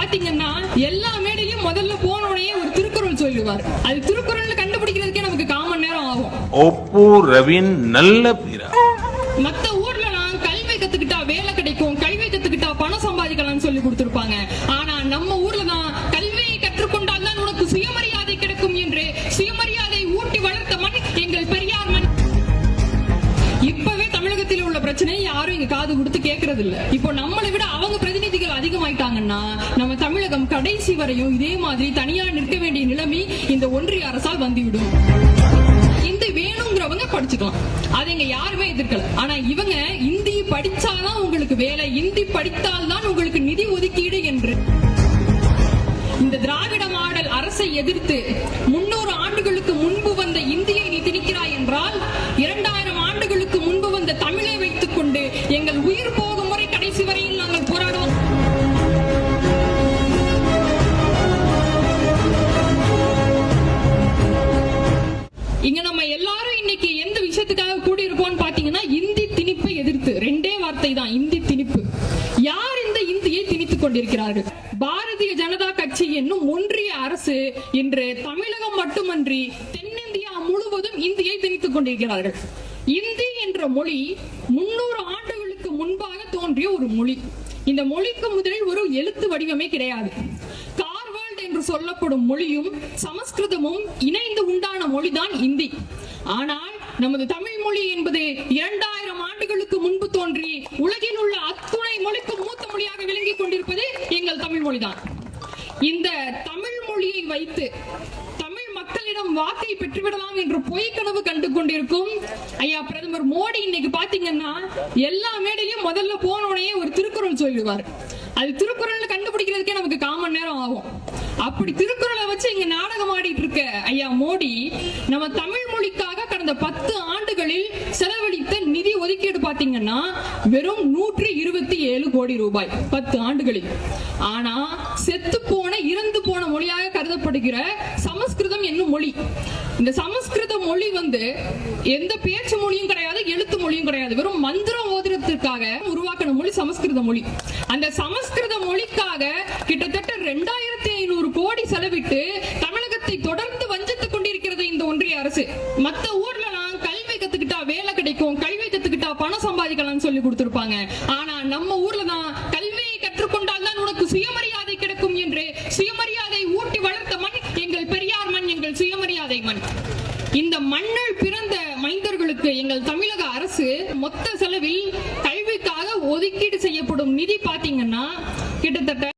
பாத்தீங்கன்னா எல்லா மேடையிலும் முதல்ல போனோடனே ஒரு திருக்குறள் சொல்லுவார். அது திருக்குறள்ல கண்டுபிடிக்கிறதுக்கே நமக்கு 1/4 மணி நேரம் ஆகும். ஒப்பு ரவின் நல்ல பிறா. மத்த ஊர்ல நான் கல்வி கத்துக்கிட்டா வேலை கிடைக்கும், கல்வி கத்துக்கிட்டா பணம் சம்பாதிக்கலாம்னு சொல்லி கொடுத்திருப்பாங்க. ஆனா நம்ம ஊர்ல தான் கல்வியை கற்றுக்கொண்டால் தான் உனக்கு சுயமரியாதை கிடைக்கும் என்று சுயமரியாதை ஊட்டி வளர்த்த மண் எங்கள் பெரியார் மண். இப்பவே தமிழகத்தில் உள்ள பிரச்சனையை யாரும் இங்க காது கொடுத்து கேட்கறது இல்ல. இப்போ நம்மளை விட அவங்க பிரதிநிதிகள் அதிகமாயிட்டாங்கன்னா நம்ம தமிழகம் கடைசி வரையும் இதே மாதிரி தனியா நிற்க வேண்டிய நிலைமை இந்த ஒன்றிய அரசால் வந்துவிடும். இந்தி வேணுங்கிறவங்க படிச்சுக்கலாம், அதை இங்க யாருமே எதிர்க்கல. ஆனா இவங்க இந்தி படிச்சாதான் உங்களுக்கு வேலை, இந்தி படித்தால் தான் உங்களுக்கு நிதி ஒதுக்கீடு என்று இந்த திராவிட மாடல் அரசை எதிர்த்து 300 ஆண்டுகளுக்கு முன்பு வந்த இந்தியை நீ திணிக்கிறாய் என்றால் 2000 ஆண்டுகளுக்கு முன்பு வந்த தமிழை வைத்துக் கொண்டு எங்கள் உயிர் போகும் முறை கடைசி வரையில் நாங்கள் போராடுவோம். இங்க நம்ம எல்லாரும் இன்னைக்கு எந்த விஷயத்துக்காக கூடி இருப்போம் பாத்தீங்கன்னா இந்தி திணிப்பை எதிர்த்து. 2 வார்த்தை தான், இந்தி திணிப்பு. யார் இந்த இந்தியை திணித்துக் கொண்டிருக்கிறார்கள்? பாரதிய ஜனதா கட்சி என்னும் ஒன்றிய அரசு இன்று தமிழகம் மட்டுமன்றி தென்னிந்தியா முழுவதும் இந்தியை திணித்துக் கொண்டிருக்கிறார்கள். இந்தி என்ற மொழி 300 ஆண்டுகளுக்கு முன்பாக தோன்றிய ஒரு மொழி. இந்த மொழிக்கு முதலில் ஒரு எழுத்து வடிவமே கிடையாது. கார்வால்ட் என்று சொல்லப்படும் மொழியும் சமஸ்கிருதமும் இணைந்து உண்டான மொழிதான் இந்தி. ஆனால் நமது தமிழ் மொழி என்பது 2000 ஆண்டுகளுக்கு முன்பு தோன்றி உலகில் உள்ள அத்துணை மொழிக்கு மூத்த மொழியாக விளங்கிக் கொண்டிருப்பது எங்கள் தமிழ் மொழிதான். இந்த தமிழ் மொழியை வைத்து தமிழ் மக்களிடம் வாக்கை பெற்றுவிடலாம் என்று பொய்க்கனவு கண்டு கொண்டிருக்கும் ஐயா பிரதமர் மோடி இன்னைக்கு பாத்தீங்கன்னா எல்லா மேடையிலும் முதல்ல போனோடனே ஒரு திருக்குறள் சொல்லுவார். அது திருக்குறள்ல கண்டுபிடிக்கிறதுக்கே நமக்கு 1/4 மணி நேரம் ஆகும். அப்படி திருக்குறளை வச்சு இங்க நாடகம் ஆடிட்டு இருக்க ஐயா மோடி நம்ம தமிழ் மொழிக்காக கடந்த 10 ஆண்டுகளில் செலவழித்த நிதி ஒதுக்கீடு பாத்தீங்கன்னா வெறும் 127 கோடி ரூபாய் 10 ஆண்டுகளில். ஆனா செத்து போன இறந்து போன மொழியாக கருதப்படுகிற சமஸ்கிருதம் என்னும் மொழி, இந்த சமஸ்கிருத மொழி எந்த பேச்சு மொழியும் கிடையாது, எழுத்து மொழியும் கிடையாது. வெறும் மந்திரம் ஓதுறதுக்காக உருவாக்கின மொழி சமஸ்கிருத மொழி. அந்த சமஸ்கிருத மொழிக்காக கிட்டத்தட்ட 2500 கோடி செலவிட்டு தமிழகத்தை தொடர்ந்து வஞ்சித்துக் கொண்டிருக்கிறது இந்த ஒன்றிய அரசு. மத்த ஊர்ல நான் கல்வி கத்துக்கிட்டா வேலை கிடைக்கும், கல்வி கத்துக்கிட்டா பணம் சம்பாதிக்கலாம்னு சொல்லி கொடுத்திருப்பாங்க. ஆனா நம்ம